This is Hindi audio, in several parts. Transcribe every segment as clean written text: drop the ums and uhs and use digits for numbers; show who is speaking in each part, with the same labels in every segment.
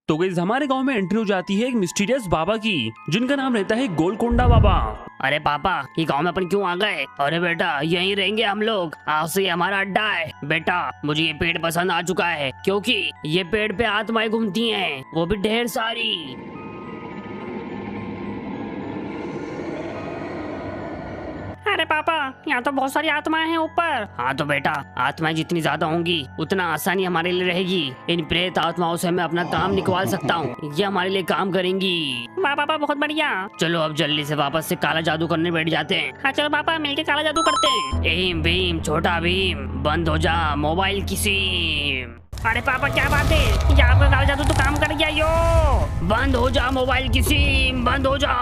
Speaker 1: तो गाइस हमारे गांव में एंट्री हो जाती है एक मिस्टीरियस बाबा की, जिनका नाम रहता है गोलकोंडा बाबा।
Speaker 2: अरे पापा, ये गांव में अपन क्यों आ गए? अरे बेटा, यहीं रहेंगे हम लोग, आज से हमारा अड्डा है। बेटा, मुझे ये पेड़ पसंद आ चुका है, क्योंकि ये पेड़ पे आत्माएं घूमती हैं, वो भी ढेर सारी। अरे पापा, यहाँ तो बहुत सारी आत्माएं हैं ऊपर। हाँ तो बेटा, आत्माएं जितनी ज्यादा होंगी उतना आसानी हमारे लिए रहेगी। इन प्रेत आत्माओं से मैं अपना काम निकलवा सकता हूँ, ये हमारे लिए काम करेंगी। वाह पापा, बहुत बढ़िया। चलो अब जल्दी से वापस से काला जादू करने बैठ जाते हैं। हाँ चलो पापा, मिलके काला जादू करते हैं। एम भीम छोटा भीम, बंद हो जा मोबाइल की सिम। अरे पापा क्या बात है, यहाँ पर काला जादू तो काम कर गया यो। बंद हो जा मोबाइल की सिम, बंद हो जा।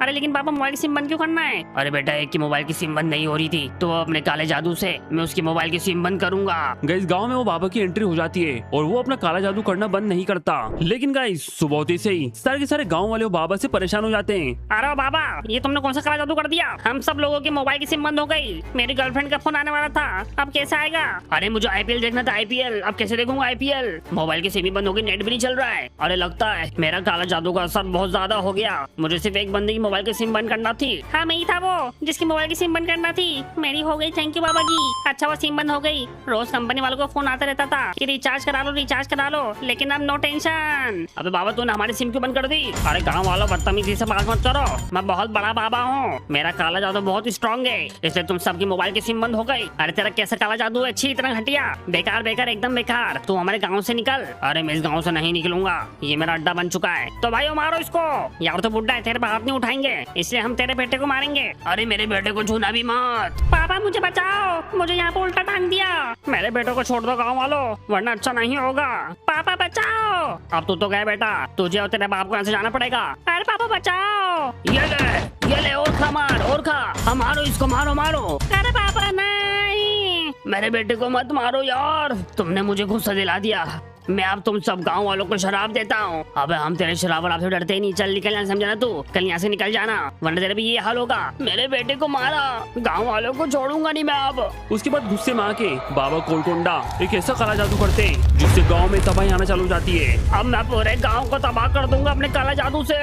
Speaker 2: अरे लेकिन पापा, मोबाइल की सिम बंद क्यों करना है? अरे बेटा, एक की मोबाइल की सिम बंद नहीं हो रही थी, तो अपने काले जादू से मैं उसकी मोबाइल की सिम बंद करूंगा।
Speaker 1: गाइस गांव में वो बाबा की एंट्री हो जाती है और वो अपना काला जादू करना बंद नहीं करता। लेकिन गाइस सुबह होते से ही सारे के सारे गांव वाले वो बाबा से परेशान हो जाते हैं।
Speaker 2: अरे बाबा, ये तुमने कौन सा काला जादू कर दिया? हम सब लोगों की मोबाइल की सिम बंद हो गई। मेरी गर्लफ्रेंड का फोन आने वाला था, अब कैसे आएगा? अरे मुझे आईपीएल देखना था, आईपीएल अब कैसे देखूंगा आईपीएल? मोबाइल की सिम भी बंद हो गई, नेट भी नहीं चल रहा है। अरे लगता है मेरा काला जादू का असर बहुत ज्यादा हो गया। मुझे सिर्फ एक बंदे की मोबाइल की सिम बंद करना थी। हाँ मैं ही था वो जिसकी मोबाइल की सिम बंद करना थी। मेरी हो गई, थैंक यू बाबा जी। अच्छा वो सिम बंद हो गई। रोज कंपनी वालों को फोन आता रहता था कि रिचार्ज करा लो, रिचार्ज करा लो, लेकिन अब नो टेंशन। अबे बाबा, तूने हमारी सिम क्यों बंद कर दी? अरे गाँव वालों, बदतमीजी से बात मत करो, मैं बहुत बड़ा बाबा हूँ, मेरा काला जादू बहुत स्ट्रॉन्ग है, इसलिए तुम सबकी मोबाइल की सिम बंद हो गई। अरे तेरा कैसा काला जादू है, अच्छी इतना घटिया, बेकार बेकार एकदम बेकार। तू हमारे गाँव से निकल। अरे मैं इस गाँव से नहीं निकलूंगा, ये मेरा अड्डा बन चुका है। तो भाई मारो इसको, यार तो बुड्ढा है, तेरे पे हाथ नहीं उठाएंगे, इसलिए हम तेरे बेटे को मारेंगे। अरे मेरे बेटे को छूना भी मत। पापा मुझे बचाओ, मुझे यहाँ पे उल्टा टांग दिया। मेरे बेटे को छोड़ दो गाँव वालों, वरना अच्छा नहीं होगा। पापा बचाओ। अब तू तो गए बेटा, तुझे और तेरे बाप को यहाँ से जाना पड़ेगा। अरे पापा बचाओ। ये ले और खा, मार और खा। हम मारो इसको, मारो मारो। अरे पापा नहीं, मेरे बेटे को मत मारो यार, तुमने मुझे गुस्सा दिला दिया। मैं अब तुम सब गांव वालों को शराब देता हूँ। अबे हम तेरे शराब वराब से डरते ही नहीं, चल निकल यहाँ, समझा ना तू? कल यहाँ से निकल जाना, वरना तेरे भी ये हाल होगा। मेरे बेटे को मारा, गांव वालों को छोड़ूंगा नहीं मैं अब।
Speaker 1: उसके बाद गुस्से में आके बाबा गोलकोंडा एक ऐसा काला जादू करते हैं जिससे गाँव में तबाही आना चालू हो जाती है।
Speaker 2: अब मैं पूरे गाँव को तबाह कर दूंगा अपने काला जादू से,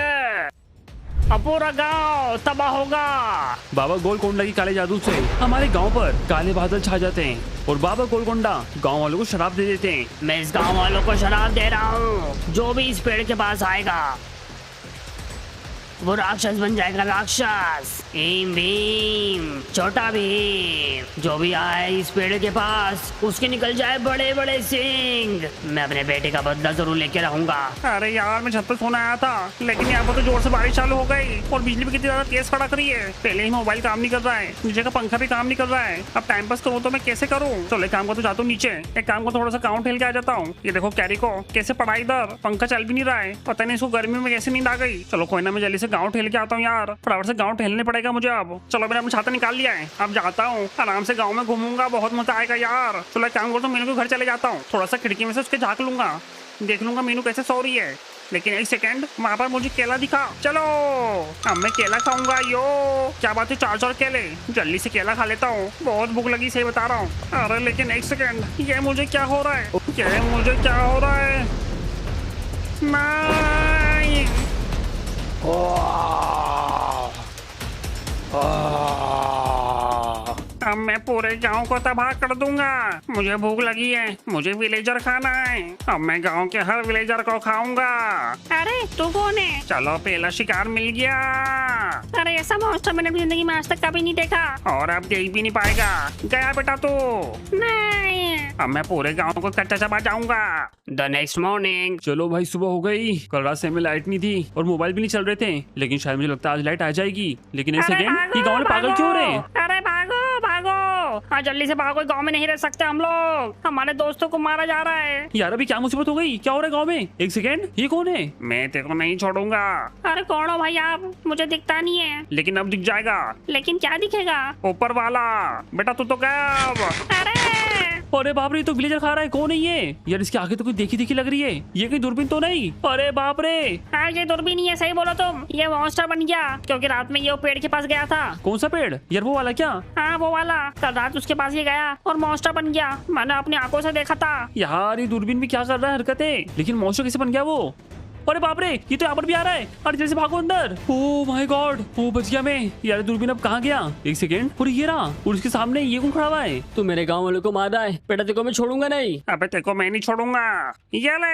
Speaker 2: अब पूरा गांव तबाह होगा।
Speaker 1: बाबा गोलकोंडा की काले जादू से हमारे गांव पर काले बादल छा जाते हैं और बाबा गोलकोंडा गांव वालों को शराब दे देते हैं।
Speaker 2: मैं इस गांव वालों को शराब दे रहा हूँ, जो भी इस पेड़ के पास आएगा वो राक्षस बन जाएगा, राक्षस। भीम भीम छोटा भीम, जो भी आए इस पेड़ के पास उसके निकल जाए बड़े बड़े सिंग। मैं अपने बेटे का बदला जरूर लेके रहूंगा।
Speaker 3: अरे यार, मैं छत पर सोने आया था, लेकिन यहाँ पर तो जोर से बारिश चालू हो गई और बिजली भी कितनी ज्यादा तेज कड़क रही है। पहले ही मोबाइल काम नहीं कर रहा है, नीचे का पंखा भी काम नहीं कर रहा है। अब टाइम पास करूँ तो मैं कैसे करूँ? चलो एक काम को तो जाता हूँ नीचे, एक काम को थोड़ा सा गाँव ठेल के आ जाता हूँ। ये देखो कैरी को कैसे पड़ा, इधर पंखा चल भी नहीं रहा है, पता नहीं इसको गर्मी में कैसे नींद आ गई। चलो कोई ना, मैं जल्दी से गाँव ठेल के आता हूँ यार, फटाफट से गाँव ठेलने पड़ेगा मुझे अब। चलो मैंने अपना छाता निकाल लिया है, अब जाता हूँ, आराम से गाँव में घूमूंगा, बहुत मजा आएगा यार। चलो एक काम करता हूँ, मीनू के घर चले जाता हूँ, थोड़ा सा खिड़की में से उसके झाँक लूंगा, देख लूंगा मीनू कैसे सो रही है। लेकिन एक सेकंड, वहाँ पर मुझे केला दिखा। चलो अब मैं केला खाऊंगा। यो क्या बात है, 4 केले, जल्दी से केला खा लेता हूँ, बहुत भूख लगी, सही बता रहा हूँ। अरे लेकिन एक सेकंड, ये मुझे क्या हो रहा है, ये मुझे क्या हो रहा है? नहीं, अब मैं पूरे गांव को तबाह कर दूंगा। मुझे भूख लगी है, मुझे विलेजर खाना है, अब मैं गांव के हर विलेजर को खाऊंगा।
Speaker 2: अरे तू कौन है?
Speaker 3: चलो पहला शिकार मिल गया।
Speaker 2: अरे ऐसा मॉन्स्टर मैंने अपनी जिंदगी में आज तक कभी नहीं देखा,
Speaker 3: और अब देख भी नहीं पाएगा। गया बेटा तू।
Speaker 2: नहीं,
Speaker 3: अब मैं पूरे गांव को कच्चा चबा जाऊंगा।
Speaker 2: The next morning.
Speaker 1: चलो भाई सुबह हो गई, कल रात से में लाइट नहीं थी और मोबाइल भी नहीं चल रहे थे, लेकिन शायद मुझे लगता है आज लाइट आ जाएगी। लेकिन एक सेकंड, ये गाँव में पागल क्यों हो रहे हैं?
Speaker 2: अरे भागो भागो, हाँ जल्दी से भागो, गांव में नहीं रह सकते हम लोग, हमारे दोस्तों को मारा जा रहा है।
Speaker 1: यार अभी क्या मुसीबत हो गई, क्या हो रहा है गाँव में? एक सेकंड, ये कौन है?
Speaker 3: मैं तेरे को नहीं छोड़ूंगा।
Speaker 2: अरे कौन हो भाई आप? मुझे दिखता नहीं है।
Speaker 3: लेकिन अब दिख जाएगा।
Speaker 2: लेकिन क्या दिखेगा?
Speaker 3: ऊपर वाला। बेटा तू तो गायब।
Speaker 2: अरे
Speaker 1: अरे बाप रे, ये तो विलेजर खा रहा है। कौन है ये यार? इसके आगे तो कोई देखी देखी लग रही है। ये कोई दूरबीन तो नहीं? अरे बाप रे।
Speaker 2: हाँ ये दूरबीन ही है, सही बोलो तुम। ये मॉन्स्टर बन गया क्योंकि रात में ये वो पेड़ के पास गया था।
Speaker 1: कौन सा पेड़ यार? वो वाला क्या?
Speaker 2: हाँ वो वाला। कल रात उसके पास ये गया और मॉन्स्टर बन गया। मैंने अपनी आंखों से देखा था।
Speaker 1: यार ये दूरबीन भी क्या कर रहा है हरकतें, लेकिन मॉन्स्टर कैसे बन गया वो? अरे बाप रे, ये तो यहाँ पर भी आ रहा है। अरे जल्दी से भागो अंदर। ओ माय गॉड, वो बच गया मैं। यार दूरबीन अब कहाँ गया? एक सेकेंड। और ये रहा, और उसके सामने ये कौन खड़ा हुआ है?
Speaker 4: तू मेरे गांव वालों को मार रहा है बेटा, तेरे को मैं छोड़ूंगा नहीं।
Speaker 3: अबे तेरे को मैं नहीं छोड़ूंगा। ये ले।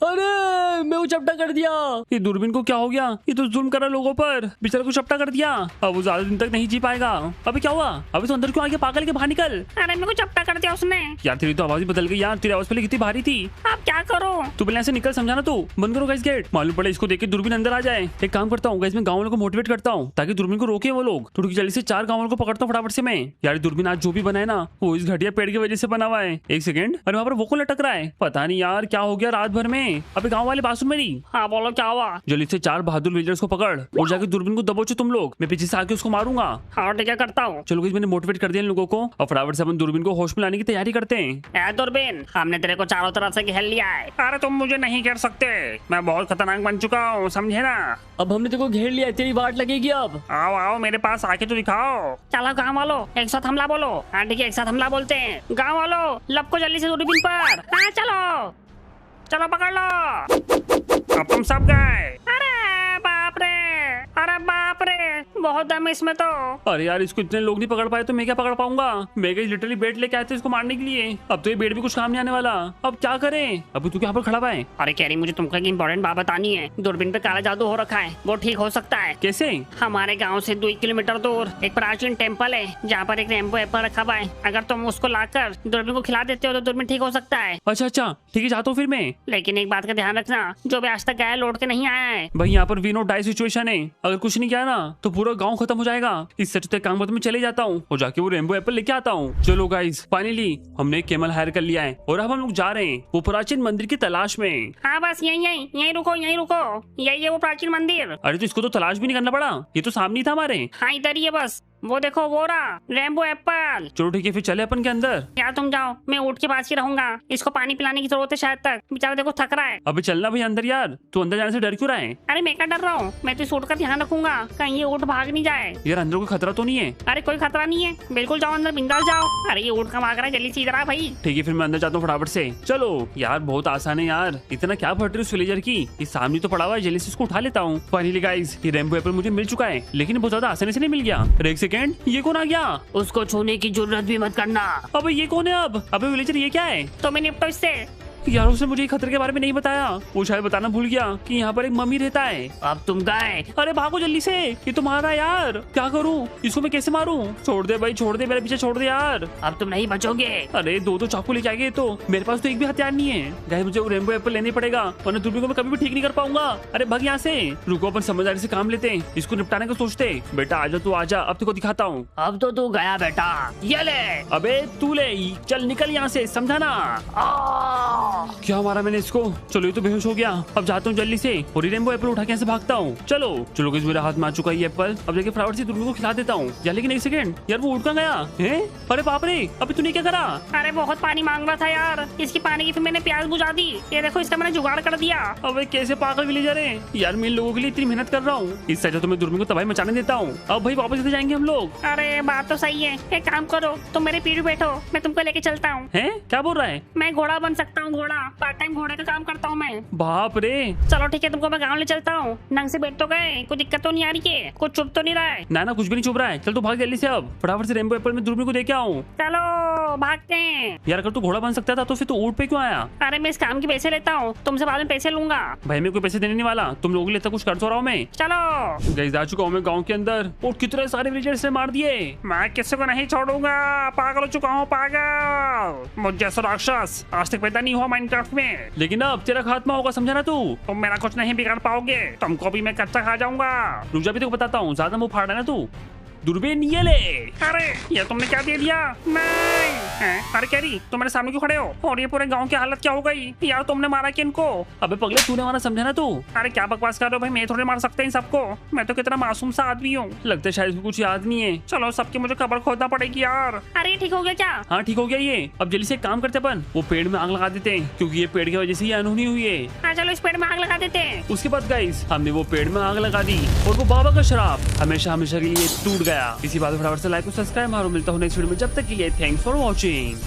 Speaker 4: अरे मैं वो चपटा कर दिया।
Speaker 1: ये दूरबीन को क्या हो गया? ये तो जुल्म कर रहा है लोगों पर। बेचारा को चपटा कर दिया। अब वो ज्यादा दिन तक नहीं जी पाएगा। अबे क्या हुआ? अबे तो अंदर क्यों आ गया? पागल के बाहर निकल।
Speaker 2: अरे मेरे को चपटा कर दिया उसने।
Speaker 1: यार तेरी तो आवाज ही बदल गई यार। तेरी आवाज पहले कितनी भारी थी।
Speaker 2: अब क्या करूँ?
Speaker 1: तू पहले ऐसे निकल, समझा ना तू। बंद करो गाइस गेट। मालूम पड़े इसको देख के दूरबीन अंदर आ जाए। एक काम करता हूँ गाइस, मैं गाँव वालों को मोटिवेट करता हूँ ताकि दूरबीन को रोके वो लोग। तो जल्दी से 4 गाँव वालों को पकड़ता हूँ फटाफट से मैं। यार दूरबीन आज जो भी बना है ना, वो इस घटिया पेड़ की वजह से बना हुआ है। एक सेकंड। अरे वहाँ पर वो कौन लटक रहा है? पता नहीं यार क्या हो गया रात भर में। अबे गाँव वाले बात सुन मेरी।
Speaker 2: हाँ बोलो क्या हुआ?
Speaker 1: जल्दी से 4 बहादुर विलेजर्स को पकड़ और जाके दूरबीन को दबोचो तुम लोग। मैं पीछे से आके उसको मारूंगा।
Speaker 2: हाँ ठीक है करता हूँ।
Speaker 1: चलो गाइस, मैंने मोटिवेट कर दिया इन लोगों को। और फटाफट से अपन दूरबीन को होश में लाने की तैयारी करते हैं।
Speaker 2: ए दूरबीन, हमने तेरे को चारों तरफ से घेर लिया है।
Speaker 3: अरे तुम मुझे नहीं कर सकते, मैं बहुत खतरनाक बन चुका हूँ, समझे ना।
Speaker 4: अब हमने तेरे को घेर लिया है, तेरी वाट लगेगी अब।
Speaker 3: आओ आओ मेरे पास आके तो दिखाओ।
Speaker 2: चलो गाँव वालों एक साथ हमला बोलो। हाँ ठीक है, एक साथ हमला बोलते हैं। गाँव वालों लपको जल्दी से दूरबीन पर। हाँ चलो चलो पकड़ लो।
Speaker 3: अब तुम सब गए।
Speaker 2: अरे बाप रे, अरे बाप रे, बहुत दम है इसमें तो।
Speaker 1: अरे यार इसको इतने लोग नहीं पकड़ पाए तो मैं क्या पकड़ पाऊंगा? मैं गई लिटरली बेट लेके आए थे इसको मारने के लिए। अब तो ये बेट भी कुछ काम नहीं आने वाला। अब क्या करें? अभी तू यहाँ पर खड़ा हुआ है?
Speaker 2: अरे कैरी, मुझे तुमको एक इम्पोर्टेंट बात बतानी है। दूरबीन पे काला जादू हो रखा है, वो ठीक हो सकता है।
Speaker 1: कैसे?
Speaker 2: हमारे गांव से 2 किलोमीटर दूर एक प्राचीन टेम्पल है जहाँ पर एक रेम्बो एप्पल रखा हुआ है। अगर तुम उसको लाकर दूरबीन को खिला देते हो तो दूरबीन ठीक हो सकता है।
Speaker 1: अच्छा अच्छा ठीक है, जाता हूँ फिर मैं।
Speaker 2: लेकिन एक बात का ध्यान रखना, जो भी आज तक गया लौट के नहीं आया है।
Speaker 1: भाई यहाँ पर विन और डाई सिचुएशन है। अगर कुछ नहीं किया ना तो पूरा गांव खत्म हो जाएगा। इससे अच्छा काम में चले जाता हूँ और जाके वो रेनबो एप्पल लेके आता हूँ। चलो गाइस, फाइनली हमने एक कैमल हायर कर लिया है और अब हम लोग जा रहे हैं वो प्राचीन मंदिर की तलाश में।
Speaker 2: हाँ बस यहीं रुको, यहीं रुको। यही है वो प्राचीन मंदिर।
Speaker 1: अरे तो इसको तो तलाश भी नहीं करना पड़ा, ये तो सामने ही था हमारे।
Speaker 2: हाँ इधर ही है बस। वो देखो वो रहा रेम्बो एप्पल।
Speaker 1: चलो ठीक है, फिर चले अपन के अंदर।
Speaker 2: यार तुम जाओ, मैं ऊँट के पास ही रहूंगा। इसको पानी पिलाने की जरूरत है शायद तक, बेचारा देखो थक रहा है।
Speaker 1: अबे चलना भाई अंदर यार। तू अंदर जाने से डर क्यों रहा है?
Speaker 2: अरे मैं क्या डर रहा हूँ, मैं तो इस ऊँट का ध्यान रखूंगा कहीं ये ऊँट भाग नहीं जाए।
Speaker 1: यार अंदर कोई खतरा तो नहीं है?
Speaker 2: अरे कोई खतरा नहीं है, बिल्कुल जाओ अंदर, बिंदास जाओ। अरे ये ऊँट का भाग रहा है, जल्दी से इधर आ भाई।
Speaker 1: ठीक है फिर मैं अंदर जाता हूँ फटाफट से। चलो यार बहुत आसान है यार, इतना क्या फट रही उस विलेजर की। ये सामने तो पड़ा हुआ है, जल्दी से इसको उठा लेता हूँ। फाइनली गाइस, ये रेम्बो एप्पल मुझे मिल चुका है, लेकिन बहुत ज्यादा आसानी से नहीं मिल गया। अरे एक सेकंड, ये कौन आ गया?
Speaker 2: उसको छूने की जरूरत भी मत करना।
Speaker 1: अबे ये कौन है? अब अबे विलेजर ये क्या है?
Speaker 2: तो मैं निपटो इससे।
Speaker 1: यार उसने मुझे खतरे के बारे में नहीं बताया। वो शायद बताना भूल गया कि यहाँ पर एक मम्मी रहता है।
Speaker 2: अब तुम गए।
Speaker 1: अरे भागो जल्दी से, ये तो मारा यार। क्या करूँ इसको, मैं कैसे मारूं? छोड़ दे भाई, छोड़ दे, मेरे पीछे छोड़ दे यार।
Speaker 2: अब तुम नहीं बचोगे।
Speaker 1: अरे 2 चाकू लेके आएंगे तो मेरे पास तो एक भी हथियार नहीं है। गाइस मुझे वो रेनबो एप्पल लेने पड़ेगा वरना दूरबीन को मैं कभी भी ठीक नहीं कर पाऊंगा। अरे भाग यहाँ से। रुको अपन समझदारी से काम लेते हैं, इसको निपटाने का सोचते। बेटा आजा, तू आजा, अब तेको दिखाता हूँ।
Speaker 2: अब तो तू गया बेटा, ये ले।
Speaker 1: अबे तू ले, चल निकल यहाँ से, समझा ना? क्या मारा मैंने इसको? चलो ये तो बेहोश हो गया। अब जाता हूँ जल्दी से और रेनबो एप्पल उठा के यहाँ से भागता हूँ। चलो चलो गाइस, मेरे हाथ में आ चुका है ये एप्पल। अब जाके फ्लावर से दूरबीन को खिला देता हूँ। यार लेकिन एक सेकंड, यार वो उठ कहाँ गया है? अरे बाप रे, अबे तूने क्या करा?
Speaker 2: अरे बहुत पानी मांग रहा था यार, इसकी पानी की फिर मैंने प्यास बुझा दी। ये देखो इसका मैंने जुगाड़ कर दिया।
Speaker 1: अबे कैसे पागल विलेजर है यार, मैं इन लोगों के लिए इतनी मेहनत कर रहा हूँ। इससे अच्छा तो मैं दूरबीन को तबाही मचाने देता हूँ। अब भाई वापस इधर जाएंगे हम लोग।
Speaker 2: अरे बात तो सही है, एक काम करो, तुम मेरे पीठ बैठो, मैं तुमको लेके चलता हूँ।
Speaker 1: हैं? क्या बोल रहा है?
Speaker 2: मैं घोड़ा बन सकता हूँ, घोड़ा। पार्ट टाइम घोड़े का काम करता हूँ मैं।
Speaker 1: बाप रे।
Speaker 2: चलो ठीक है, तुमको मैं गाँव ले चलता हूँ। नंग से बैठ तो गए, कोई दिक्कत तो नहीं आ रही है, कुछ चुप तो नहीं रहा है।
Speaker 1: ना कुछ भी नहीं चुप रहा है। चल तू भाग जल्दी से, अब फटाफट से रेनबो एप्पल में दूरबीन को देके आऊँ।
Speaker 2: चलो भागते हैं।
Speaker 1: यार अगर तू घोड़ा बन सकता था तो फिर तू ऊँट पे क्यों आया?
Speaker 2: अरे मैं इस काम के पैसे लेता हूँ, तुमसे बाद में पैसे लूंगा।
Speaker 1: भाई मैं कोई पैसे देने नहीं वाला, तुम लोगों के लिए तो कुछ कर तो रहा हूँ मैं।
Speaker 2: चलो
Speaker 1: गाइस आ चुका हूँ मैं गाँव के अंदर और कितने सारे विलेजर्स ने मार दिए।
Speaker 3: मैं किसी को नहीं छोड़ूंगा, पागल हो चुका हूँ, पागल। मुझ जैसा राक्षस आज तक पैदा नहीं हुआ माइनक्राफ्ट में।
Speaker 1: लेकिन अब तेरा खात्मा होगा, समझा ना तू?
Speaker 3: तुम मेरा कुछ नहीं बिगाड़ पाओगे, तुमको भी मैं कच्चा खा जाऊंगा।
Speaker 1: रुक जा, भी तेको बताता हूँ, ज्यादा मुंह फाड़ रहा है ना तू। दूरबीन ये ले।
Speaker 3: अरे ये तुमने क्या दे दिया? नहीं हैं? अरे कैरी तुम मेरे सामने क्यों खड़े हो? और ये पूरे गांव की हालत क्या हो गई यार? तुमने मारा कि इनको?
Speaker 1: अबे पगले तूने मारा समझा ना तू।
Speaker 3: अरे क्या बकवास कर रहे हो भाई? मैं थोड़ी मार सकता इन सबको? मैं तो कितना मासूम सा आदमी हूँ।
Speaker 1: लगता है शायद इसको कुछ याद नहीं है।
Speaker 3: चलो सबकी मुझे खबर खोदना पड़ेगी यार।
Speaker 2: अरे ठीक हो गया क्या?
Speaker 1: हाँ ठीक हो गया ये। अब जल्दी से एक काम करते अपन, वो पेड़ में आग लगा देते हैं क्योंकि ये पेड़ की वजह से ये अनहोनी हुई है।
Speaker 2: हाँ चलो इस पेड़ में आग लगा देते हैं।
Speaker 1: उसके बाद गाइस हमने वो पेड़ में आग लगा दी और वो बाबा का शराब हमेशा हमेशा के लिए टूट गया। इसी बात पर फटाफट से लाइक और सब्सक्राइब मारो। मिलता हूँ नेक्स्ट वीडियो में, जब तक के लिए थैंक्स फॉर वॉचिंग।